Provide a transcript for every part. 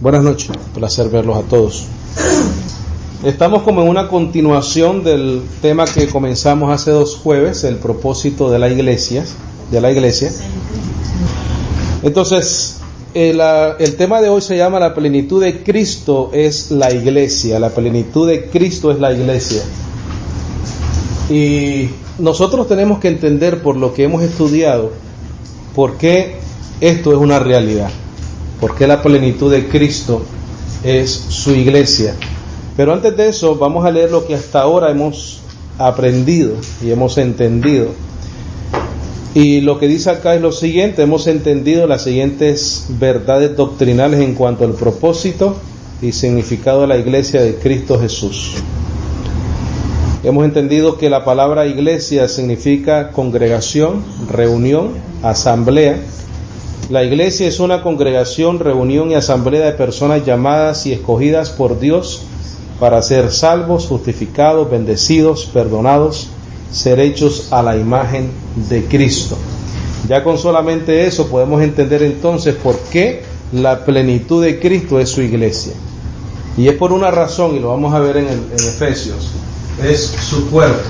Buenas noches, placer verlos a todos. Estamos como en una continuación del tema que comenzamos hace 2 jueves, el propósito de la iglesia. Entonces, el tema de hoy se llama la plenitud de Cristo es la iglesia. La plenitud de Cristo es la iglesia. Y nosotros tenemos que entender por lo que hemos estudiado, por qué esto es una realidad. Por qué la plenitud de Cristo es su iglesia. Pero antes de eso, vamos a leer lo que hasta ahora hemos aprendido y hemos entendido. Y lo que dice acá es lo siguiente: hemos entendido las siguientes verdades doctrinales en cuanto al propósito y significado de la iglesia de Cristo Jesús. Hemos entendido que la palabra iglesia significa congregación, reunión, asamblea. La iglesia es una congregación, reunión y asamblea de personas llamadas y escogidas por Dios para ser salvos, justificados, bendecidos, perdonados, ser hechos a la imagen de Cristo. Ya con solamente eso podemos entender entonces por qué la plenitud de Cristo es su iglesia. Y es por una razón, y lo vamos a ver en Efesios, es su cuerpo.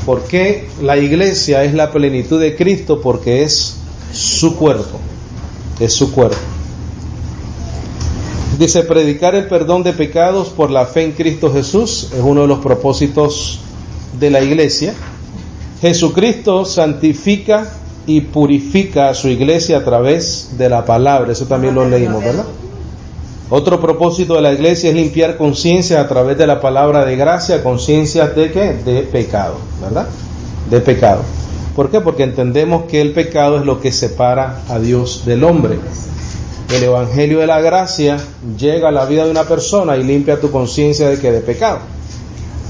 ¿Por qué la iglesia es la plenitud de Cristo? Porque es su cuerpo, es su cuerpo. Dice, predicar el perdón de pecados por la fe en Cristo Jesús es uno de los propósitos de la iglesia. Jesucristo santifica y purifica a su iglesia a través de la palabra. Eso también lo leímos, ¿verdad? Otro propósito de la iglesia es limpiar conciencia a través de la palabra de gracia. ¿Conciencias de qué? De pecado, ¿verdad? De pecado. ¿Por qué? Porque entendemos que el pecado es lo que separa a Dios del hombre. El evangelio de la gracia llega a la vida de una persona y limpia tu conciencia de que de pecado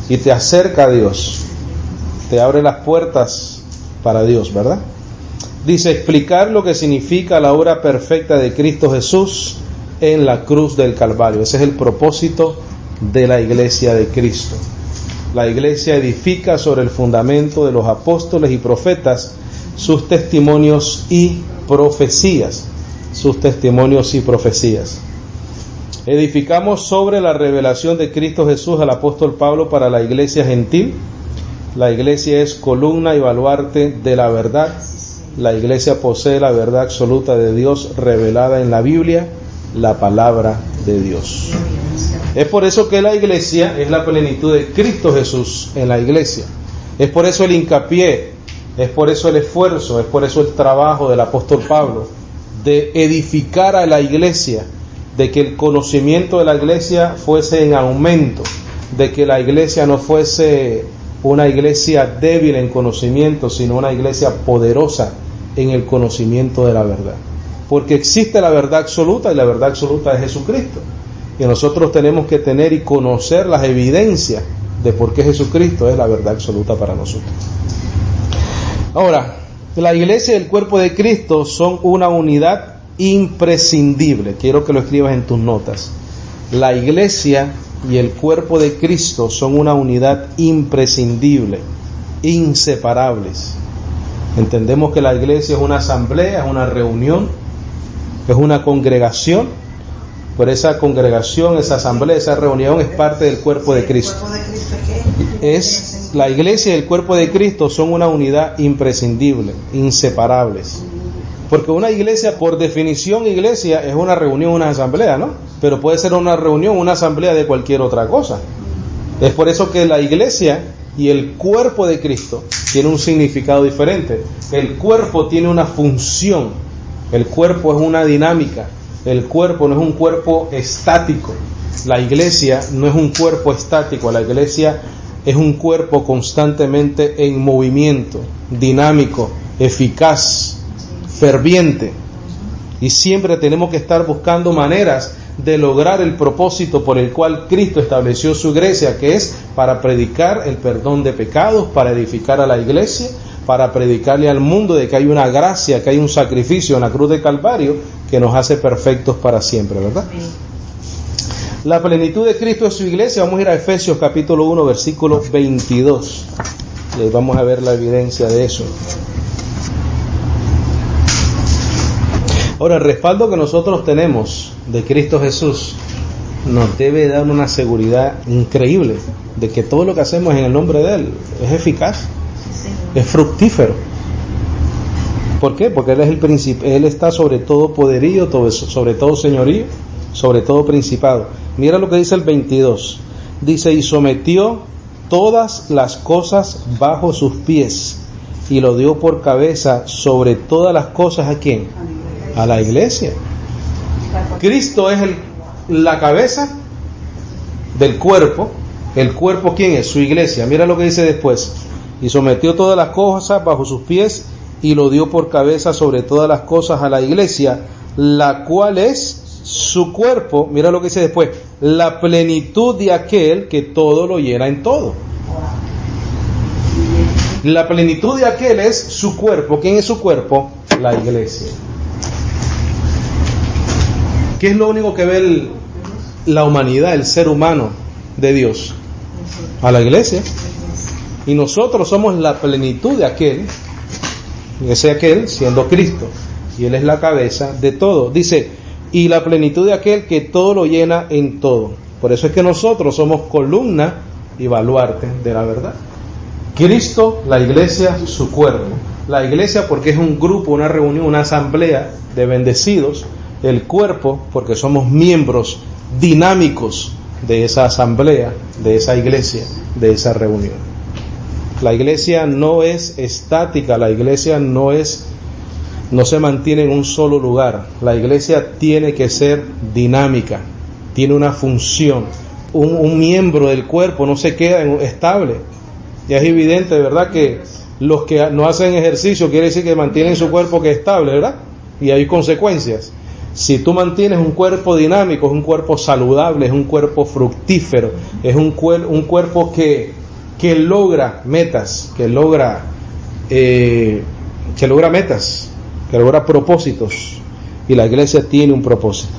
y te acerca a Dios, te abre las puertas para Dios, ¿verdad? Dice, explicar lo que significa la obra perfecta de Cristo Jesús en la cruz del Calvario. Ese es el propósito de la iglesia de Cristo. La iglesia edifica sobre el fundamento de los apóstoles y profetas sus testimonios y profecías. Sus testimonios y profecías. Edificamos sobre la revelación de Cristo Jesús al apóstol Pablo para la iglesia gentil. La iglesia es columna y baluarte de la verdad. La iglesia posee la verdad absoluta de Dios revelada en la Biblia, la palabra de Dios. Es por eso que la iglesia es la plenitud de Cristo Jesús en la iglesia. Es por eso el hincapié, es por eso el esfuerzo, es por eso el trabajo del apóstol Pablo de edificar a la iglesia, de que el conocimiento de la iglesia fuese en aumento, de que la iglesia no fuese una iglesia débil en conocimiento, sino una iglesia poderosa en el conocimiento de la verdad. Porque existe la verdad absoluta y la verdad absoluta es Jesucristo. Y nosotros tenemos que tener y conocer las evidencias de por qué Jesucristo es la verdad absoluta para nosotros. Ahora, la iglesia y el cuerpo de Cristo son una unidad imprescindible. Quiero que lo escribas en tus notas. La iglesia y el cuerpo de Cristo son una unidad imprescindible, inseparables. Entendemos que la iglesia es una asamblea, es una reunión, es una congregación. Pero esa congregación, esa asamblea, esa reunión es parte del cuerpo de Cristo. Es la iglesia y el cuerpo de Cristo son una unidad imprescindible, inseparables. Porque una iglesia, por definición, iglesia es una reunión, una asamblea, ¿no? Pero puede ser una reunión, una asamblea de cualquier otra cosa. Es por eso que la iglesia y el cuerpo de Cristo tiene un significado diferente. El cuerpo tiene una función. El cuerpo es una dinámica. El cuerpo no es un cuerpo estático. La iglesia no es un cuerpo estático. La iglesia es un cuerpo constantemente en movimiento, dinámico, eficaz, ferviente. Y siempre tenemos que estar buscando maneras de lograr el propósito por el cual Cristo estableció su iglesia, que es para predicar el perdón de pecados, para edificar a la iglesia, para predicarle al mundo de que hay una gracia, que hay un sacrificio en la cruz de Calvario que nos hace perfectos para siempre, ¿verdad? La plenitud de Cristo es su iglesia. Vamos a ir a Efesios capítulo 1, versículo 22. Y vamos a ver la evidencia de eso. Ahora, el respaldo que nosotros tenemos de Cristo Jesús nos debe dar una seguridad increíble de que todo lo que hacemos en el nombre de Él es eficaz, es fructífero. ¿Por qué? Porque Él es el príncipe, Él está sobre todo poderío, sobre todo señorío, sobre todo principado. Mira lo que dice el 22. Dice, y sometió todas las cosas bajo sus pies y lo dio por cabeza sobre todas las cosas. ¿A quién? A la iglesia. Cristo es la cabeza del cuerpo. ¿El cuerpo quién es? Su iglesia. Mira lo que dice después. Y sometió todas las cosas bajo sus pies y lo dio por cabeza sobre todas las cosas a la iglesia, la cual es su cuerpo. Mira lo que dice después, la plenitud de aquel que todo lo llena en todo. La plenitud de aquel es su cuerpo. ¿Quién es su cuerpo? La iglesia. ¿Qué es lo único que ve la humanidad, el ser humano de Dios? A la iglesia. Y nosotros somos la plenitud de aquel, ese aquel siendo Cristo, y Él es la cabeza de todo. Dice, y la plenitud de aquel que todo lo llena en todo. Por eso es que nosotros somos columna y baluarte de la verdad. Cristo, la iglesia, su cuerpo. La iglesia porque es un grupo, una reunión, una asamblea de bendecidos. El cuerpo porque somos miembros dinámicos de esa asamblea, de esa iglesia, de esa reunión. La iglesia no es estática, la iglesia no se mantiene en un solo lugar. La iglesia tiene que ser dinámica, tiene una función. Un miembro del cuerpo no se queda estable. Ya es evidente, ¿verdad?, que los que no hacen ejercicio quiere decir que mantienen su cuerpo que es estable, ¿verdad? Y hay consecuencias. Si tú mantienes un cuerpo dinámico, es un cuerpo saludable, es un cuerpo fructífero, es un cuerpo que logra metas, que logra metas, que logra propósitos, y la iglesia tiene un propósito.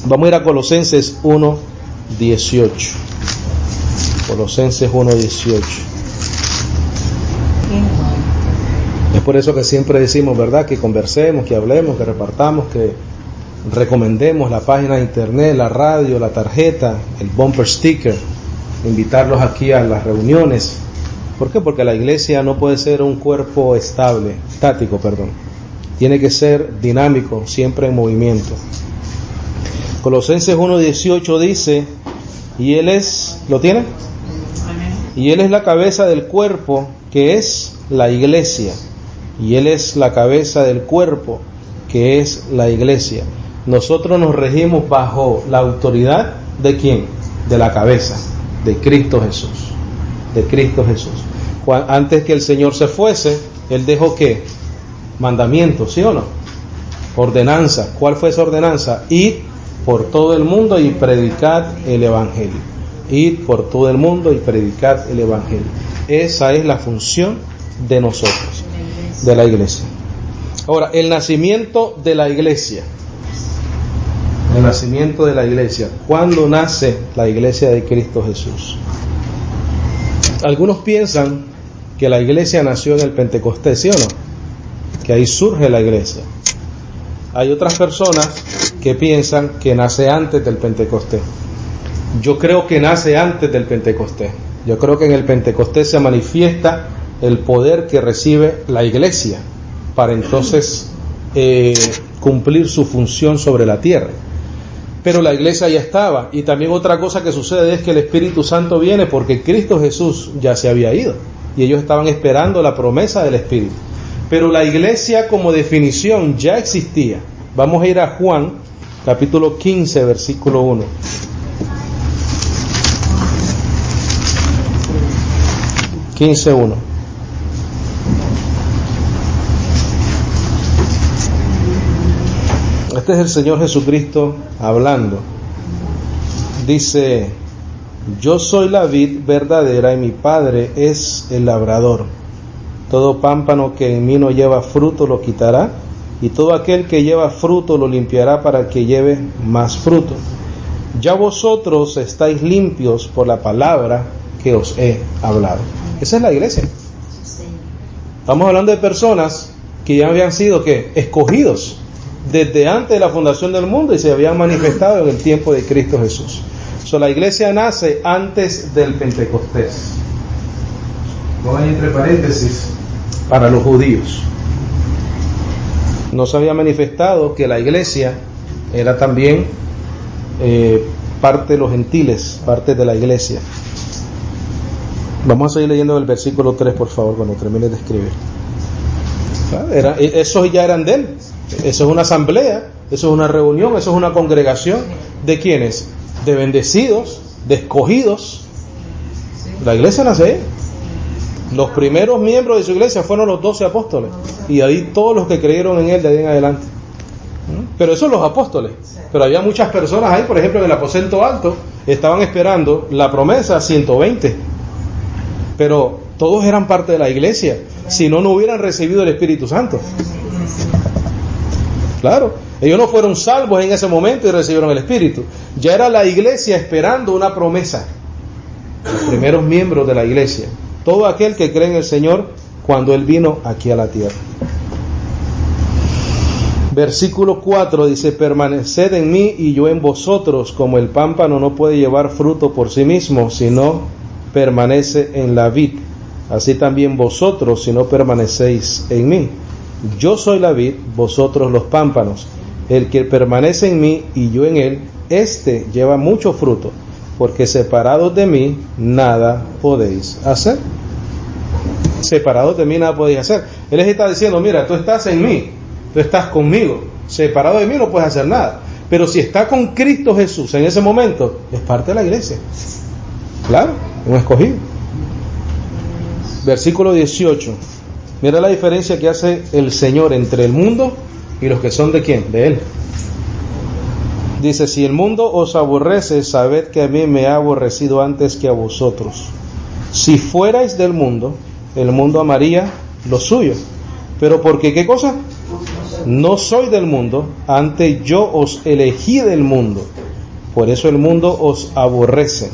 Vamos a ir a Colosenses 1:18. Colosenses 1:18. Es por eso que siempre decimos, ¿verdad?, que conversemos, que hablemos, que repartamos, que recomendemos la página de internet, la radio, la tarjeta, el bumper sticker, invitarlos aquí a las reuniones. ¿Por qué? Porque la iglesia no puede ser un cuerpo estático. Tiene que ser dinámico, siempre en movimiento. Colosenses 1:18 dice, y Él es, ¿lo tiene? Y Él es la cabeza del cuerpo, que es la iglesia. Y Él es la cabeza del cuerpo, que es la iglesia. Nosotros nos regimos bajo la autoridad ¿de quién? De la cabeza, de Cristo Jesús. De Cristo Jesús. Antes que el Señor se fuese, Él dejó ¿qué? Mandamientos, ¿sí o no? Ordenanza. ¿Cuál fue esa ordenanza? Id por todo el mundo y predicad el Evangelio. Id por todo el mundo y predicad el Evangelio. Esa es la función de nosotros, de la iglesia. Ahora, el nacimiento de la iglesia. El nacimiento de la iglesia. ¿Cuándo nace la iglesia de Cristo Jesús? Algunos piensan que la iglesia nació en el Pentecostés, ¿sí o no? Que ahí surge la iglesia. Hay otras personas que piensan que nace antes del Pentecostés. Yo creo que nace antes del Pentecostés. Yo creo que en el Pentecostés se manifiesta el poder que recibe la iglesia para entonces cumplir su función sobre la tierra. Pero la iglesia ya estaba. Y también otra cosa que sucede es que el Espíritu Santo viene porque Cristo Jesús ya se había ido y ellos estaban esperando la promesa del Espíritu. Pero la iglesia como definición ya existía. Vamos a ir a Juan capítulo 15 versículo 1. (15:1) Este es el Señor Jesucristo hablando. Dice: yo soy la vid verdadera y mi Padre es el labrador. Todo pámpano que en mí no lleva fruto lo quitará, y todo aquel que lleva fruto lo limpiará para que lleve más fruto. Ya vosotros estáis limpios por la palabra que os he hablado. Esa es la iglesia. Estamos hablando de personas que ya habían sido ¿qué? Escogidos desde antes de la fundación del mundo y se habían manifestado en el tiempo de Cristo Jesús. La iglesia nace antes del Pentecostés. Pongan entre paréntesis, para los judíos. No se había manifestado que la iglesia era también parte de los gentiles, parte de la iglesia. Vamos a seguir leyendo el versículo 3, por favor, cuando termine de escribir. Esos ya eran de él. Eso es una asamblea, eso es una reunión, eso es una congregación. ¿De quiénes? De bendecidos, de escogidos. La iglesia nace ahí. Los primeros miembros de su iglesia fueron los 12 apóstoles. Y ahí todos los que creyeron en él de ahí en adelante. Pero esos son los apóstoles. Pero había muchas personas ahí, por ejemplo, en el aposento alto, estaban esperando la promesa 120. Pero todos eran parte de la iglesia. Si no, no hubieran recibido el Espíritu Santo. Claro, ellos no fueron salvos en ese momento y recibieron el Espíritu. Ya era la iglesia esperando una promesa. Los primeros miembros de la iglesia. Todo aquel que cree en el Señor cuando Él vino aquí a la tierra. Versículo 4 dice: permaneced en mí y yo en vosotros, como el pámpano no puede llevar fruto por sí mismo, sino permanece en la vid. Así también vosotros, si no permanecéis en mí. Yo soy la vid, vosotros los pámpanos. El que permanece en mí y yo en él, éste lleva mucho fruto, porque separados de mí nada podéis hacer. Separados de mí nada podéis hacer. Él les está diciendo: mira, tú estás en mí, tú estás conmigo. Separado de mí no puedes hacer nada. Pero si está con Cristo Jesús en ese momento, es parte de la iglesia. Claro, un escogido. Versículo 18. Mira la diferencia que hace el Señor entre el mundo y los que son de ¿quién? De Él. Dice: si el mundo os aborrece, sabed que a mí me ha aborrecido antes que a vosotros. Si fuerais del mundo, el mundo amaría lo suyo. Pero porque ¿qué cosa? No soy del mundo, antes yo os elegí del mundo. Por eso el mundo os aborrece.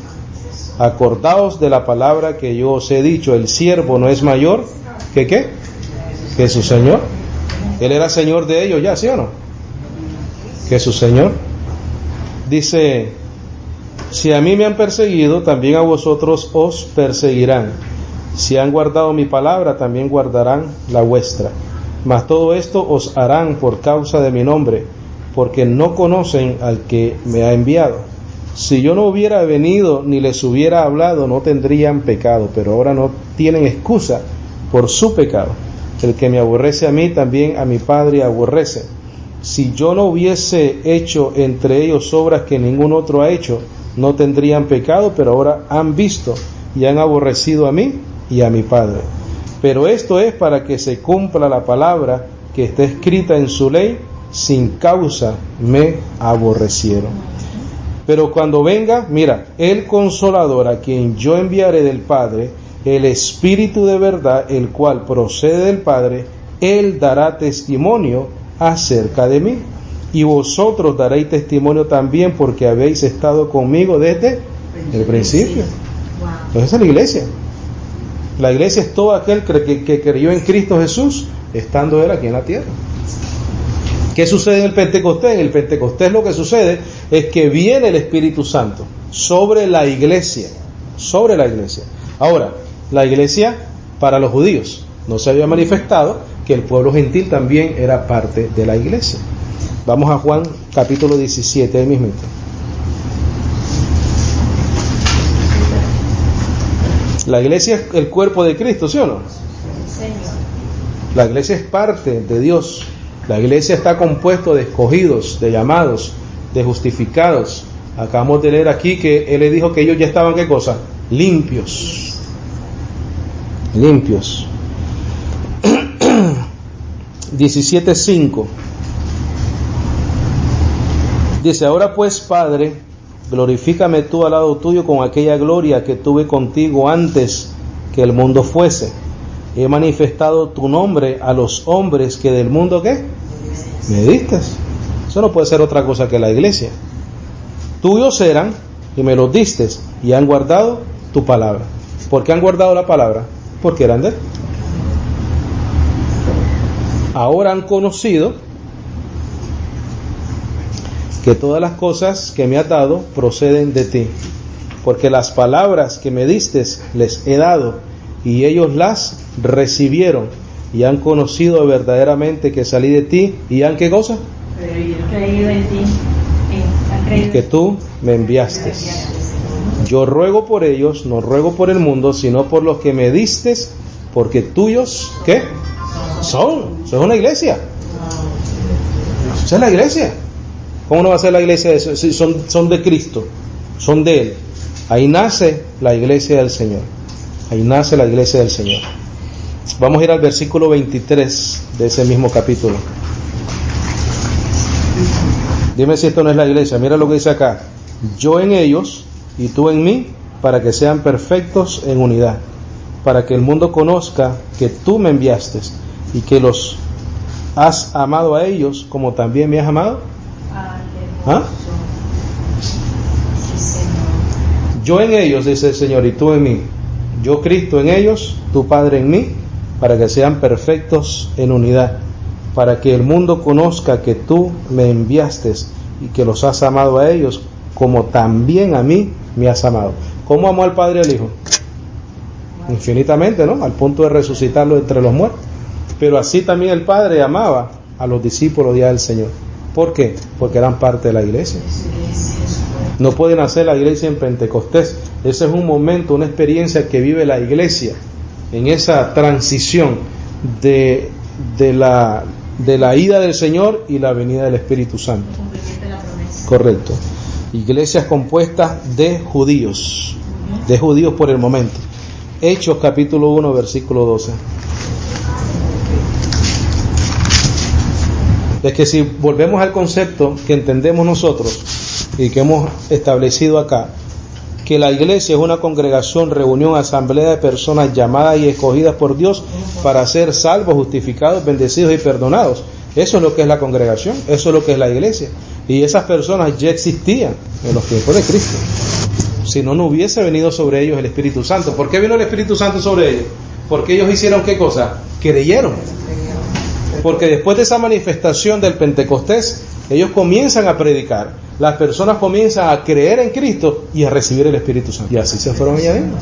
Acordaos de la palabra que yo os he dicho: el siervo no es mayor que ¿qué? Que su Señor. Él era Señor de ellos ya, ¿sí o no? Que su Señor. Dice: si a mí me han perseguido, también a vosotros os perseguirán. Si han guardado mi palabra, también guardarán la vuestra. Mas todo esto os harán por causa de mi nombre, porque no conocen al que me ha enviado. Si yo no hubiera venido ni les hubiera hablado, no tendrían pecado, pero ahora no tienen excusa por su pecado. El que me aborrece a mí, también a mi Padre aborrece. Si yo no hubiese hecho entre ellos obras que ningún otro ha hecho, no tendrían pecado, pero ahora han visto y han aborrecido a mí y a mi Padre. Pero esto es para que se cumpla la palabra que está escrita en su ley: sin causa me aborrecieron. Pero cuando venga, mira, el Consolador, a quien yo enviaré del Padre, el Espíritu de verdad, el cual procede del Padre, Él dará testimonio acerca de mí. Y vosotros daréis testimonio también, porque habéis estado conmigo desde el principio. Entonces esa es la iglesia. La iglesia es todo aquel que creyó en Cristo Jesús, estando Él aquí en la tierra. ¿Qué sucede en el Pentecostés? En el Pentecostés lo que sucede es que viene el Espíritu Santo sobre la iglesia. Sobre la iglesia. Ahora, la iglesia para los judíos. No se había manifestado que el pueblo gentil también era parte de la iglesia. Vamos a Juan capítulo 17, ahí mismo. La iglesia es el cuerpo de Cristo, ¿sí o no? La iglesia es parte de Dios. La iglesia está compuesto de escogidos, de llamados, de justificados. Acabamos de leer aquí que Él le dijo que ellos ya estaban, ¿qué cosa? Limpios. Limpios. 17:5 dice: ahora pues, Padre, glorifícame tú al lado tuyo con aquella gloria que tuve contigo antes que el mundo fuese. He manifestado tu nombre a los hombres que del mundo, ¿qué? Me diste. Eso no puede ser otra cosa que la iglesia. Tuyos eran y me los diste y han guardado tu palabra. ¿Por qué han guardado la palabra? Porque eran de Él. Ahora han conocido que todas las cosas que me has dado proceden de ti, porque las palabras que me diste les he dado, y ellos las recibieron, y han conocido verdaderamente que salí de ti, y han ¿qué cosa? Creído en ti. Que tú me enviaste. Yo ruego por ellos, no ruego por el mundo, sino por los que me diste, porque tuyos, ¿qué? Son. Eso es una iglesia. Esa es la iglesia. ¿Cómo no va a ser la iglesia de eso? Si son de Cristo, son de Él. Ahí nace la iglesia del Señor. Ahí nace la iglesia del Señor. Vamos a ir al versículo 23 de ese mismo capítulo. Dime si esto no es la iglesia. Mira lo que dice acá. Yo en ellos y tú en mí, para que sean perfectos en unidad, para que el mundo conozca que tú me enviaste y que los has amado a ellos como también me has amado. ¿Ah? Yo en ellos, dice el Señor, y tú en mí. Yo Cristo en ellos, tu Padre en mí, para que sean perfectos en unidad, para que el mundo conozca que tú me enviaste y que los has amado a ellos como también a mí me has amado. ¿Cómo amó al Padre al Hijo? Infinitamente, ¿no? Al punto de resucitarlo entre los muertos. Pero así también el Padre amaba a los discípulos ya del Señor. ¿Por qué? Porque eran parte de la iglesia. No pueden hacer la iglesia en Pentecostés. Ese es un momento, una experiencia que vive la iglesia en esa transición de la ida del Señor y la venida del Espíritu Santo. Correcto. Iglesias compuestas de judíos por el momento. Hechos capítulo 1 versículo 12. Es que si volvemos al concepto que entendemos nosotros y que hemos establecido acá, que la iglesia es una congregación, reunión, asamblea de personas llamadas y escogidas por Dios para ser salvos, justificados, bendecidos y perdonados. Eso es lo que es la congregación, eso es lo que es la iglesia. Y esas personas ya existían en los tiempos de Cristo. Si no, no hubiese venido sobre ellos el Espíritu Santo. ¿Por qué vino el Espíritu Santo sobre ellos? Porque ellos hicieron ¿qué cosa? Creyeron. Porque después de esa manifestación del Pentecostés, ellos comienzan a predicar. Las personas comienzan a creer en Cristo y a recibir el Espíritu Santo. Y así se fueron añadiendo.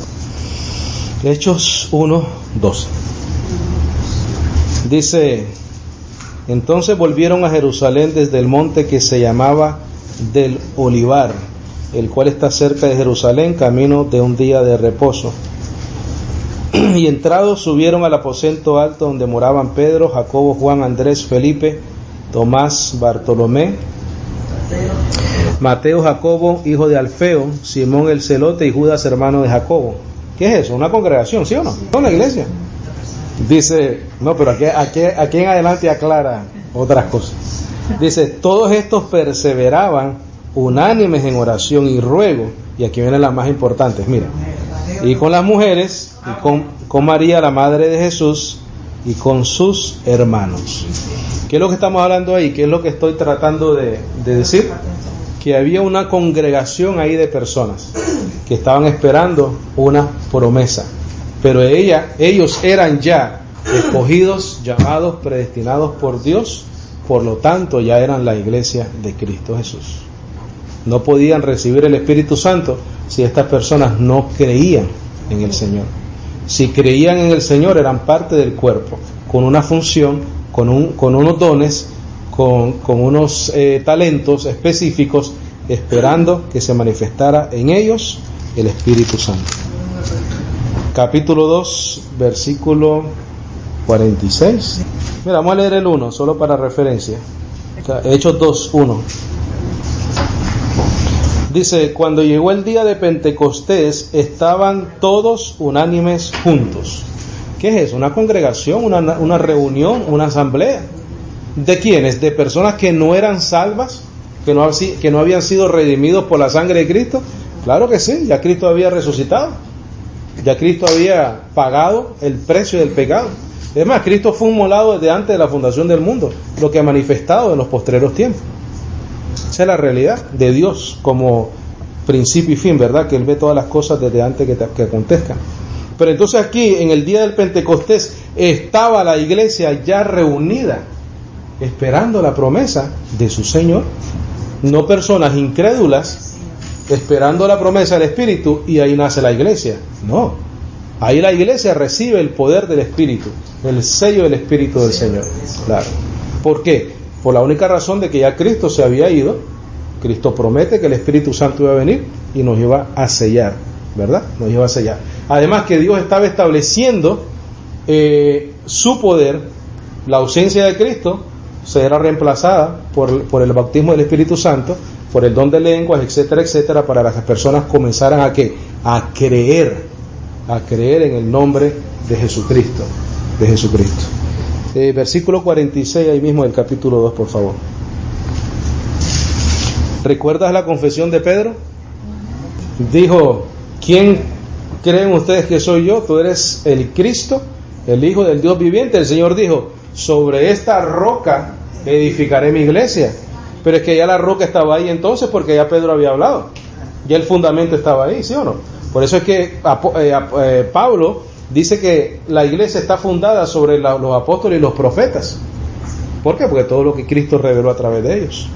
Hechos 1, 12. Dice: entonces volvieron a Jerusalén desde el monte que se llamaba del Olivar, el cual está cerca de Jerusalén, camino de un día de reposo. Y entrados subieron al aposento alto donde moraban Pedro, Jacobo, Juan, Andrés, Felipe, Tomás, Bartolomé, Mateo, Jacobo, hijo de Alfeo, Simón el celote y Judas, hermano de Jacobo. ¿Qué es eso? ¿Una congregación, sí o no? ¿Es una iglesia? Dice, no, pero aquí en adelante aclara otras cosas. Dice, todos estos perseveraban unánimes en oración y ruego. Y aquí vienen las más importantes, mira. Y con las mujeres, y con María, la madre de Jesús, y con sus hermanos. ¿Qué es lo que estamos hablando ahí? ¿Qué es lo que estoy tratando de decir? Que había una congregación ahí de personas que estaban esperando una promesa. Pero ellos eran ya escogidos, llamados, predestinados por Dios. Por lo tanto, ya eran la iglesia de Cristo Jesús. No podían recibir el Espíritu Santo si estas personas no creían en el Señor. Si creían en el Señor, eran parte del cuerpo, con una función, con unos dones, con unos talentos específicos, esperando que se manifestara en ellos el Espíritu Santo. Capítulo 2, versículo 46. Mira, vamos a leer el 1, solo para referencia. Hechos 2, 1. Dice, cuando llegó el día de Pentecostés, estaban todos unánimes juntos. ¿Qué es eso? ¿Una congregación, una reunión, una asamblea? ¿De quiénes? ¿De personas que no eran salvas? ¿Que no habían sido redimidos por la sangre de Cristo? Claro que sí, ya Cristo había resucitado. Ya Cristo había pagado el precio del pecado. Es más, Cristo fue inmolado desde antes de la fundación del mundo, lo que ha manifestado en los postreros tiempos. Esa es la realidad de Dios como principio y fin, ¿verdad? Que Él ve todas las cosas desde antes que acontezcan. Pero entonces aquí, en el día del Pentecostés, estaba la iglesia ya reunida, esperando la promesa de su Señor. no personas incrédulas esperando la promesa del Espíritu y ahí nace la iglesia. No, ahí la iglesia recibe el poder del Espíritu, el sello del Espíritu del Señor. Claro. ¿Por qué? Por la única razón de que ya Cristo se había ido. Cristo promete que el Espíritu Santo iba a venir y nos iba a sellar, ¿verdad? Nos iba a sellar. Además que Dios estaba estableciendo su poder. La ausencia de Cristo será reemplazada por el bautismo del Espíritu Santo, por el don de lenguas, etcétera, etcétera, para que las personas comenzaran a ¿qué? A creer en el nombre de Jesucristo, versículo 46 ahí mismo del capítulo 2, por favor. ¿Recuerdas la confesión de Pedro? Dijo: ¿quién creen ustedes que soy yo? Tú eres el Cristo, el Hijo del Dios viviente. El Señor dijo: sobre esta roca edificaré mi iglesia. Pero es que ya la roca estaba ahí entonces, porque ya Pedro había hablado, ya el fundamento estaba ahí, ¿sí o no? Por eso es que Pablo dice que la iglesia está fundada sobre los apóstoles y los profetas. ¿Por qué? Porque todo lo que Cristo reveló a través de ellos.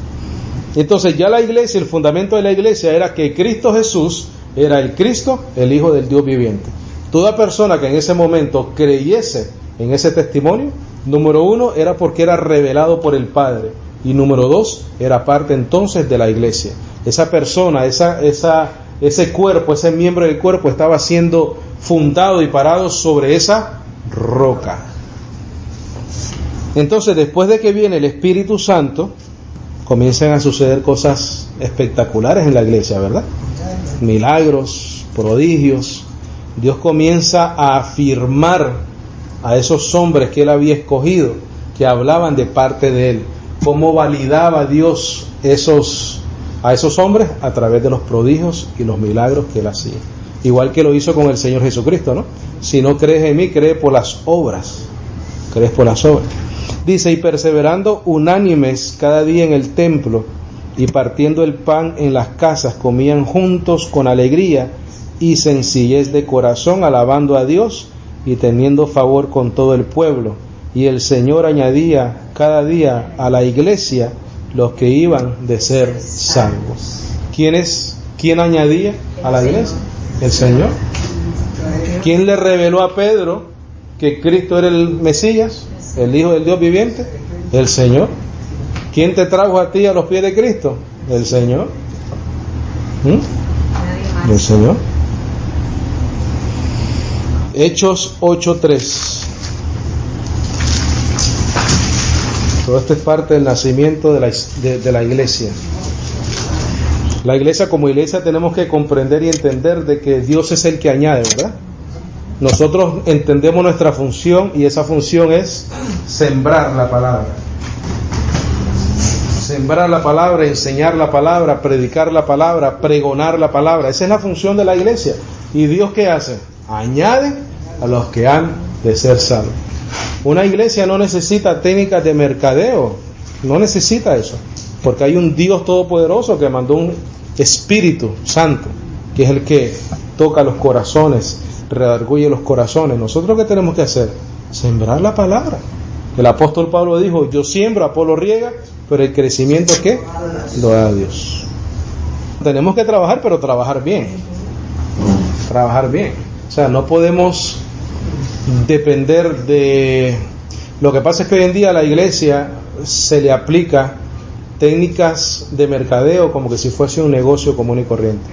Entonces ya la iglesia, el fundamento de la iglesia era que Cristo Jesús era el Cristo, el Hijo del Dios viviente. Toda persona que en ese momento creyese en ese testimonio, número uno, era porque era revelado por el Padre, y número dos, era parte entonces de la iglesia. Esa persona, ese cuerpo, ese miembro del cuerpo estaba siendo fundado y parado sobre esa roca. Entonces, después de que viene el Espíritu Santo, comienzan a suceder cosas espectaculares en la iglesia, ¿verdad? Milagros, prodigios. Dios comienza a afirmar a esos hombres que Él había escogido, que hablaban de parte de Él. ¿Cómo validaba Dios a esos hombres? A través de los prodigios y los milagros que Él hacía. Igual que lo hizo con el Señor Jesucristo, ¿no? Si no crees en mí, cree por las obras. Crees por las obras. Dice: y perseverando unánimes cada día en el templo y partiendo el pan en las casas, comían juntos con alegría y sencillez de corazón, alabando a Dios y teniendo favor con todo el pueblo. Y el Señor añadía cada día a la iglesia los que iban de ser salvos. ¿Quién añadía a la iglesia? El Señor. ¿Quién le reveló a Pedro que Cristo era el Mesías, el Hijo del Dios viviente? El Señor. ¿Quién te trajo a ti a los pies de Cristo? El Señor. El Señor. Hechos 8:3. Todo esto es parte del nacimiento de la iglesia. La iglesia, como iglesia, tenemos que comprender y entender de que Dios es el que añade, ¿verdad? Nosotros entendemos nuestra función, y esa función es sembrar la palabra. Sembrar la palabra, enseñar la palabra, predicar la palabra, pregonar la palabra. Esa es la función de la iglesia. ¿Y Dios qué hace? Añade a los que han de ser salvos. Una iglesia no necesita técnicas de mercadeo, no necesita eso, porque hay un Dios todopoderoso que mandó un Espíritu Santo, que es el que toca los corazones, redarguye los corazones. ¿Nosotros qué tenemos que hacer? Sembrar la palabra. El apóstol Pablo dijo: yo siembro, Apolo riega, pero el crecimiento, ¿qué? Lo da Dios. Tenemos que trabajar, pero trabajar bien. Trabajar bien. O sea, no podemos depender de... Lo que pasa es que hoy en día a la iglesia se le aplica técnicas de mercadeo como que si fuese un negocio común y corriente.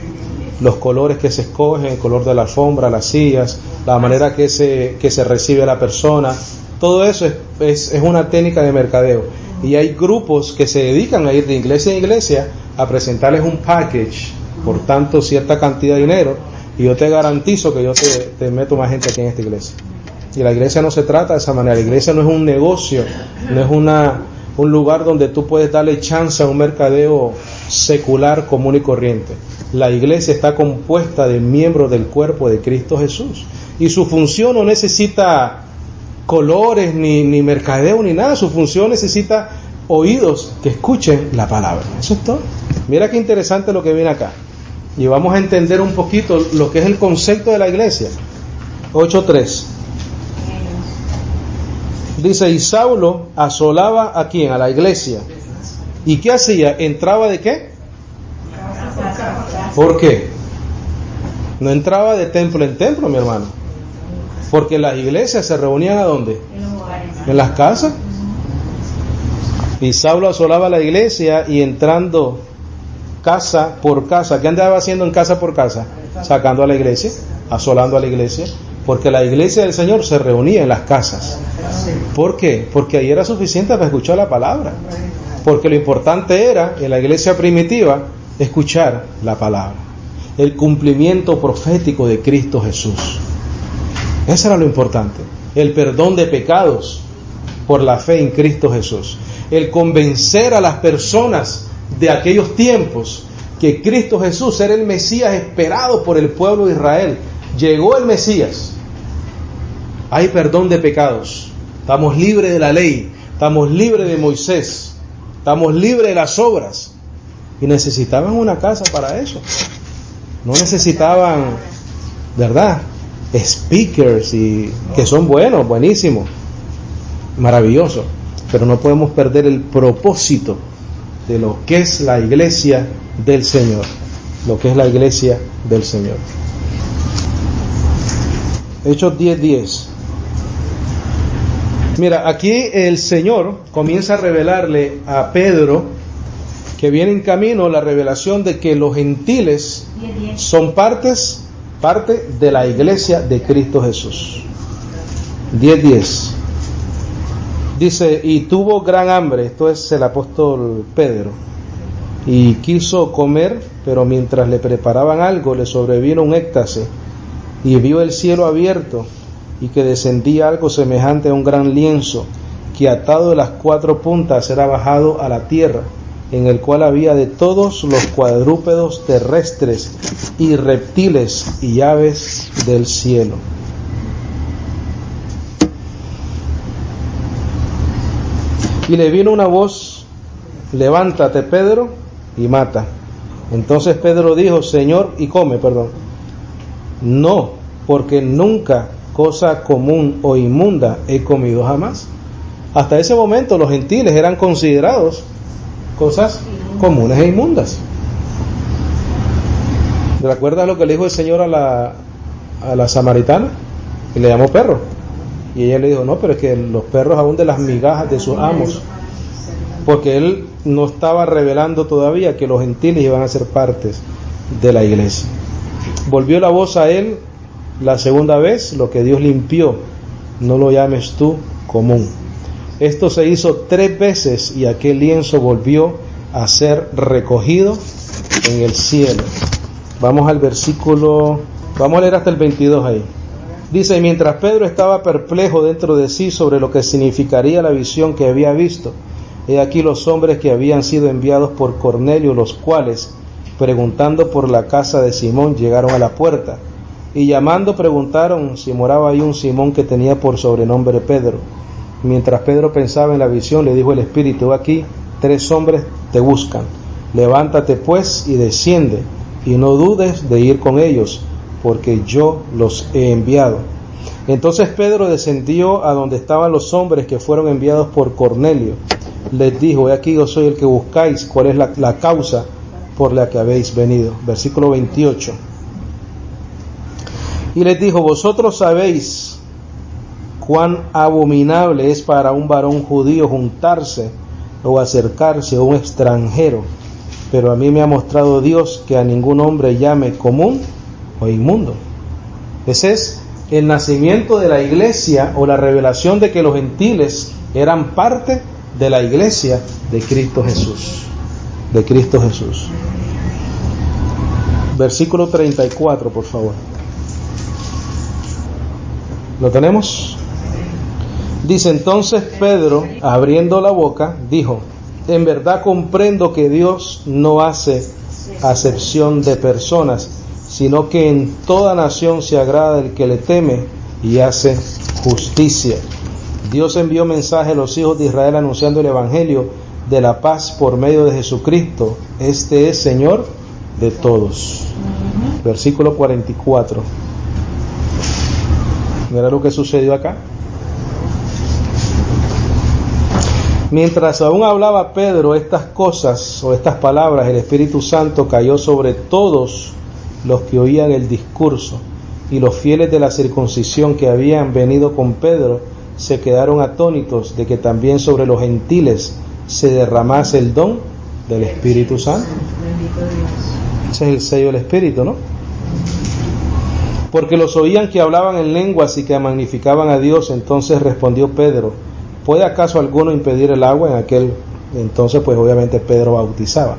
Los colores que se escogen, el color de la alfombra, las sillas, la manera que se recibe a la persona, todo eso es una técnica de mercadeo. Y hay grupos que se dedican a ir de iglesia en iglesia a presentarles un package por tanto cierta cantidad de dinero, y yo te garantizo que yo te meto más gente aquí en esta iglesia. Y la iglesia no se trata de esa manera. La iglesia no es un negocio, no es un lugar donde tú puedes darle chance a un mercadeo secular común y corriente. La iglesia está compuesta de miembros del cuerpo de Cristo Jesús, y su función no necesita colores ni mercadeo ni nada. Su función necesita oídos que escuchen la palabra. Eso es todo. Mira qué interesante lo que viene acá, y vamos a entender un poquito lo que es el concepto de la iglesia. 8:3 dice: y Saulo asolaba ¿a quién? A la iglesia, ¿Y qué hacía? ¿Entraba de qué? ¿Por qué? No entraba de templo en templo, mi hermano. Porque las iglesias se reunían ¿a dónde? En las casas. Y Saulo asolaba la iglesia y entrando casa por casa. ¿Qué andaba haciendo en casa por casa? Sacando a la iglesia, asolando a la iglesia. Porque la iglesia del Señor se reunía en las casas. ¿Por qué? Porque ahí era suficiente para escuchar la palabra. Porque lo importante era, en la iglesia primitiva, escuchar la palabra. El cumplimiento profético de Cristo Jesús. Eso era lo importante. El perdón de pecados por la fe en Cristo Jesús. El convencer a las personas de aquellos tiempos que Cristo Jesús era el Mesías esperado por el pueblo de Israel. Llegó el Mesías. Hay perdón de pecados. Estamos libres de la ley. Estamos libres de Moisés. Estamos libres de las obras. Y necesitaban una casa para eso. No necesitaban, ¿verdad?, speakers y que son buenos, buenísimos, maravillosos. Pero no podemos perder el propósito de lo que es la iglesia del Señor. Lo que es la iglesia del Señor. Hechos 10:10. Mira, aquí el Señor comienza a revelarle a Pedro que viene en camino la revelación de que los gentiles son parte de la iglesia de Cristo Jesús. 10:10. Dice, y tuvo gran hambre, esto es el apóstol Pedro, y quiso comer, pero mientras le preparaban algo, le sobrevino un éxtasis, y vio el cielo abierto, y que descendía algo semejante a un gran lienzo, que atado de las 4 puntas era bajado a la tierra, en el cual había de todos los cuadrúpedos terrestres, y reptiles, y aves del cielo. Y le vino una voz, levántate, Pedro, y mata. Entonces Pedro dijo, Señor, y come, no, porque nunca cosa común o inmunda he comido jamás. Hasta ese momento los gentiles eran considerados cosas comunes e inmundas. ¿Recuerdas lo que le dijo el Señor a la samaritana? Y le llamó perro. Y ella le dijo, no, pero es que los perros aún de las migajas de sus amos. Porque él no estaba revelando todavía que los gentiles iban a ser partes de la iglesia. Volvió la voz a él la segunda vez, lo que Dios limpió, no lo llames tú común. Esto se hizo 3 veces y aquel lienzo volvió a ser recogido en el cielo. Vamos al versículo, vamos a leer hasta el 22 ahí. Dice, mientras Pedro estaba perplejo dentro de sí sobre lo que significaría la visión que había visto, he aquí los hombres que habían sido enviados por Cornelio, los cuales, preguntando por la casa de Simón, llegaron a la puerta, y llamando preguntaron si moraba ahí un Simón que tenía por sobrenombre Pedro. Mientras Pedro pensaba en la visión, le dijo el Espíritu, aquí 3 hombres te buscan, levántate pues y desciende, y no dudes de ir con ellos, porque yo los he enviado. Entonces Pedro descendió a donde estaban los hombres que fueron enviados por Cornelio. Les dijo, he aquí yo soy el que buscáis, ¿cuál es la causa por la que habéis venido? Versículo 28. Y les dijo, vosotros sabéis cuán abominable es para un varón judío juntarse o acercarse a un extranjero, pero a mí me ha mostrado Dios que a ningún hombre llame común o inmundo. Ese es el nacimiento de la iglesia, o la revelación de que los gentiles eran parte de la iglesia de Cristo Jesús. De Cristo Jesús. Versículo 34, por favor. ¿Lo tenemos? Dice, entonces Pedro, abriendo la boca, dijo, en verdad comprendo que Dios no hace acepción de personas, sino que en toda nación se agrada el que le teme y hace justicia. Dios envió mensaje a los hijos de Israel anunciando el evangelio de la paz por medio de Jesucristo. Este es Señor de todos. Versículo 44. Mira lo que sucedió acá. Mientras aún hablaba Pedro estas cosas o estas palabras, el Espíritu Santo cayó sobre todos los que oían el discurso, y los fieles de la circuncisión que habían venido con Pedro se quedaron atónitos de que también sobre los gentiles se derramase el don del Espíritu Santo. Ese es el sello del Espíritu, ¿no? Porque los oían que hablaban en lenguas y que magnificaban a Dios. Entonces respondió Pedro: ¿puede acaso alguno impedir el agua? En aquel entonces pues obviamente Pedro bautizaba,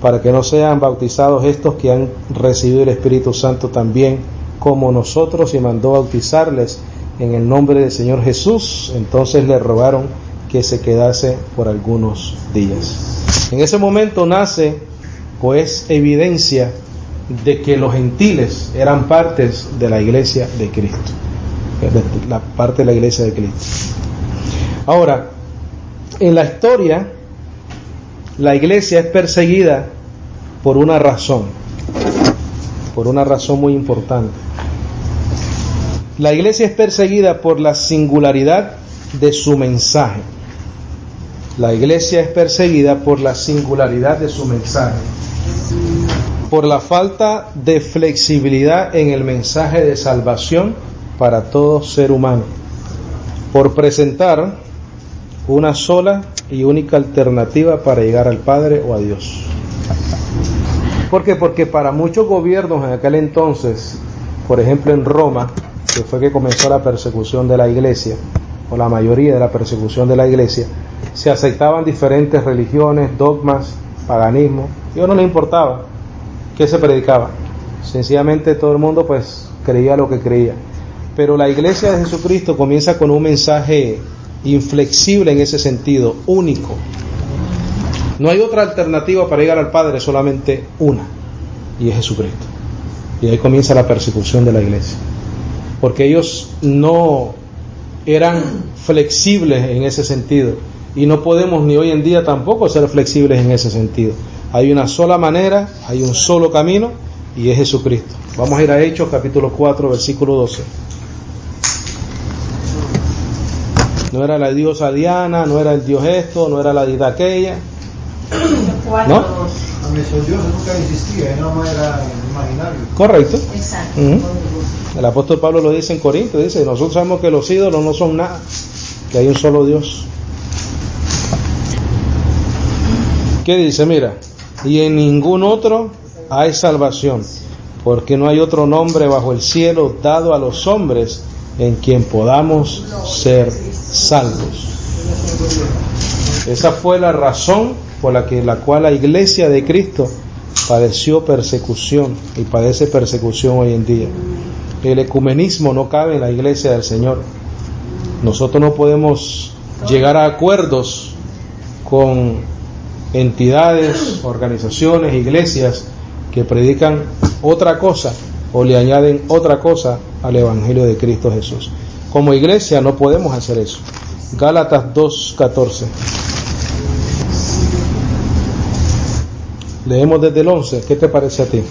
para que no sean bautizados estos que han recibido el Espíritu Santo también como nosotros, y mandó bautizarles en el nombre del Señor Jesús. Entonces le rogaron que se quedase por algunos días. En ese momento nace pues evidencia de que los gentiles eran partes de la iglesia de Cristo, la parte de la iglesia de Cristo. Ahora, en la historia, la iglesia es perseguida por una razón muy importante. La iglesia es perseguida por la singularidad de su mensaje. La iglesia es perseguida por la singularidad de su mensaje, por la falta de flexibilidad en el mensaje de salvación para todo ser humano, por presentar una sola y única alternativa para llegar al Padre o a Dios. ¿Por qué? Porque para muchos gobiernos en aquel entonces, por ejemplo en Roma, que fue que comenzó la persecución de la iglesia, o la mayoría de la persecución de la iglesia, se aceptaban diferentes religiones, dogmas, paganismo, y a uno no le importaba qué se predicaba, sencillamente todo el mundo pues creía lo que creía. Pero la iglesia de Jesucristo comienza con un mensaje inflexible en ese sentido, único. No hay otra alternativa para llegar al Padre, solamente una, y es Jesucristo. Y ahí comienza la persecución de la iglesia, porque ellos no eran flexibles en ese sentido, y no podemos ni hoy en día tampoco ser flexibles en ese sentido. Hay una sola manera, hay un solo camino, y es Jesucristo. Vamos a ir a Hechos capítulo 4 versículo 12. No era la diosa Diana, no era el dios esto, no era la deidad aquella, ¿no? Esos dioses nunca existían, no era imaginario. Correcto. Exacto. El apóstol Pablo lo dice en Corinto, dice: nosotros sabemos que los ídolos no son nada, que hay un solo Dios. ¿Qué dice? Mira, y en ningún otro hay salvación, porque no hay otro nombre bajo el cielo dado a los hombres en quien podamos ser salvos. Esa fue la razón por la cual la iglesia de Cristo padeció persecución y padece persecución hoy en día. El ecumenismo no cabe en la iglesia del Señor. Nosotros no podemos llegar a acuerdos con entidades, organizaciones, iglesias que predican otra cosa o le añaden otra cosa al Evangelio de Cristo Jesús. Como iglesia no podemos hacer eso. Gálatas 2:14. Leemos desde el 11. ¿Qué te parece a ti?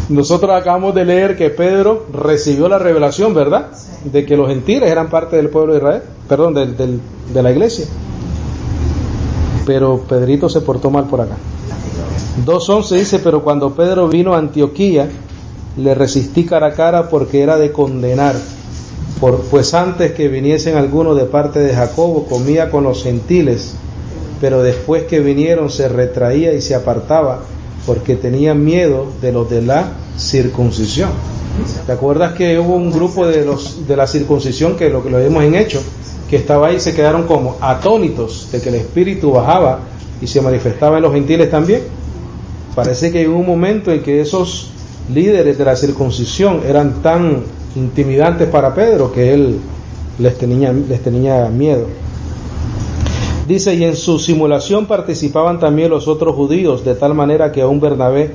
Nosotros acabamos de leer que Pedro recibió la revelación, ¿verdad? De que los gentiles eran parte del pueblo de Israel, perdón, de la iglesia. Pero Pedrito se portó mal por acá. 2:11 dice: pero cuando Pedro vino a Antioquía, le resistí cara a cara porque era de condenar. Pues antes que viniesen algunos de parte de Jacobo, comía con los gentiles, pero después que vinieron se retraía y se apartaba, porque tenía miedo de los de la circuncisión. ¿Te acuerdas que hubo un grupo de la circuncisión que lo vimos en Hechos, que estaba ahí y se quedaron como atónitos de que el Espíritu bajaba y se manifestaba en los gentiles también? Parece que hubo un momento en que esos líderes de la circuncisión eran tan intimidantes para Pedro que él les tenía miedo. Dice: y en su simulación participaban también los otros judíos, de tal manera que aún Bernabé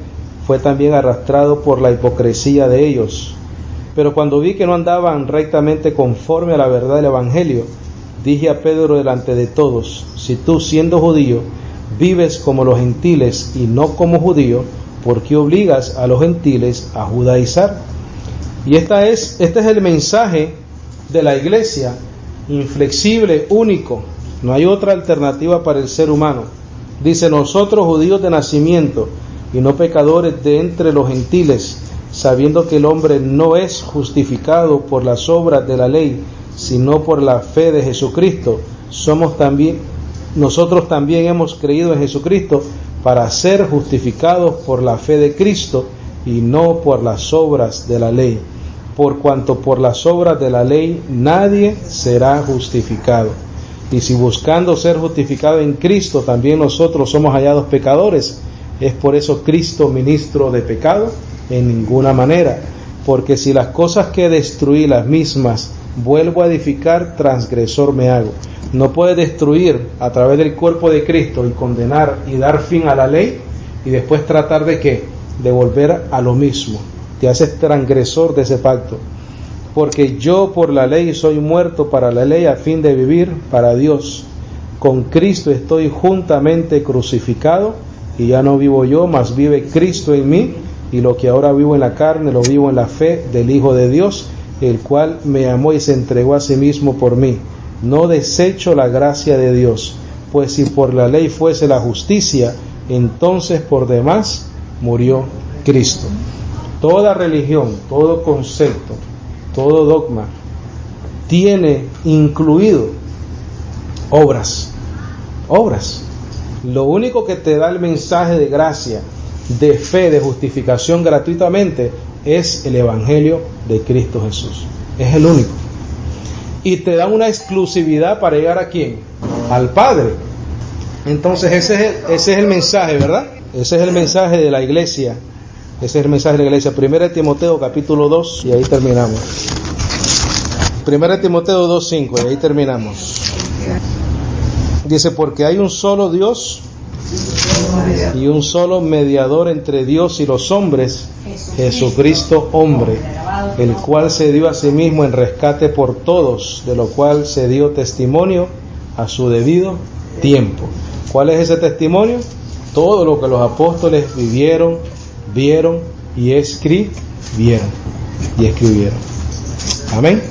fue también arrastrado por la hipocresía de ellos. Pero cuando vi que no andaban rectamente conforme a la verdad del Evangelio, dije a Pedro delante de todos: si tú, siendo judío, vives como los gentiles y no como judío, ¿por qué obligas a los gentiles a judaizar? Y este es el mensaje de la iglesia, inflexible, único, No hay otra alternativa para el ser humano. Dice, nosotros judíos de nacimiento y no pecadores de entre los gentiles, sabiendo que el hombre no es justificado por las obras de la ley, sino por la fe de Jesucristo, nosotros también hemos creído en Jesucristo para ser justificados por la fe de Cristo y no por las obras de la ley, por cuanto por las obras de la ley nadie será justificado. Y si buscando ser justificado en Cristo también nosotros somos hallados pecadores, ¿es por eso Cristo ministro de pecado? En ninguna manera, porque si las cosas que destruí las mismas vuelvo a edificar, transgresor me hago. No puedes destruir a través del cuerpo de Cristo y condenar y dar fin a la ley y después tratar de ¿qué? De volver a lo mismo. Te haces transgresor de ese pacto. Porque yo por la ley soy muerto para la ley a fin de vivir para Dios. Con Cristo estoy juntamente crucificado y ya no vivo yo, mas vive Cristo en mí, y lo que ahora vivo en la carne lo vivo en la fe del Hijo de Dios, el cual me amó y se entregó a sí mismo por mí. No desecho la gracia de Dios, pues si por la ley fuese la justicia, entonces por demás murió Cristo. Toda religión, todo concepto, todo dogma tiene incluido obras. Lo único que te da el mensaje de gracia, de fe, de justificación gratuitamente es el Evangelio de Cristo Jesús. Es el único. Y te da una exclusividad para llegar ¿a quién? Al Padre. Entonces ese es el mensaje, ¿verdad? Ese es el mensaje de la iglesia. Ese es el mensaje de la iglesia. 1 Timoteo capítulo 2 y ahí terminamos. 1 Timoteo 2:5 y ahí terminamos. Dice, porque hay un solo Dios y un solo mediador entre Dios y los hombres, Jesucristo hombre, el cual se dio a sí mismo en rescate por todos, de lo cual se dio testimonio a su debido tiempo. ¿Cuál es ese testimonio? Todo lo que los apóstoles vivieron, vieron y escribieron. Amén.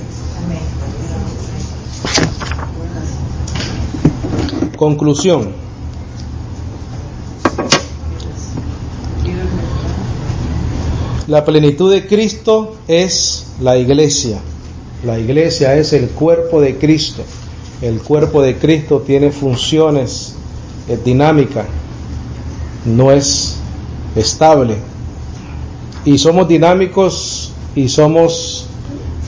Conclusión. La plenitud de Cristo es la iglesia. La iglesia es el cuerpo de Cristo. El cuerpo de Cristo tiene funciones, es dinámica, no es estable. Y somos dinámicos y estamos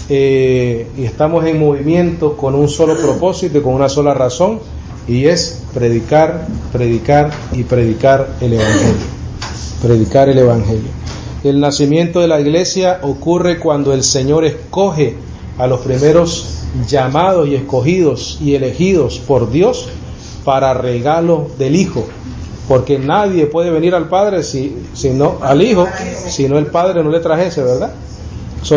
en movimiento con un solo propósito y con una sola razón, y es predicar y predicar el Evangelio. Predicar el Evangelio. El nacimiento de la iglesia ocurre cuando el Señor escoge a los primeros llamados y escogidos y elegidos por Dios para regalo del Hijo, porque nadie puede venir al Padre al Hijo, si no el Padre no le trajese, ¿verdad?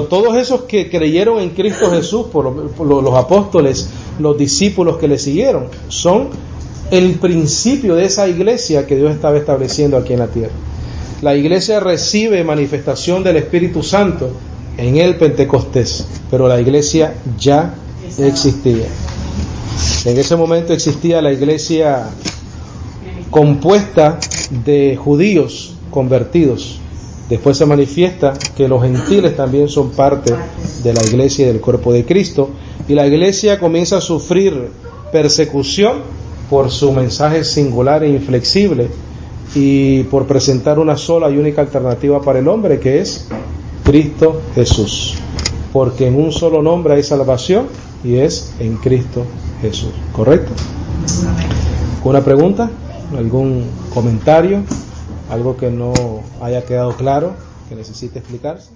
Todos esos que creyeron en Cristo Jesús, por los apóstoles, los discípulos que le siguieron, son el principio de esa iglesia que Dios estaba estableciendo aquí en la tierra. La iglesia recibe manifestación del Espíritu Santo en el Pentecostés, pero la iglesia ya existía. En ese momento existía la iglesia compuesta de judíos convertidos. Después se manifiesta que los gentiles también son parte de la iglesia y del cuerpo de Cristo, y la iglesia comienza a sufrir persecución por su mensaje singular e inflexible y por presentar una sola y única alternativa para el hombre, que es Cristo Jesús, porque en un solo nombre hay salvación y es en Cristo Jesús. ¿Correcto? ¿Una pregunta? ¿Algún comentario? ¿Algo que no haya quedado claro, que necesite explicarse?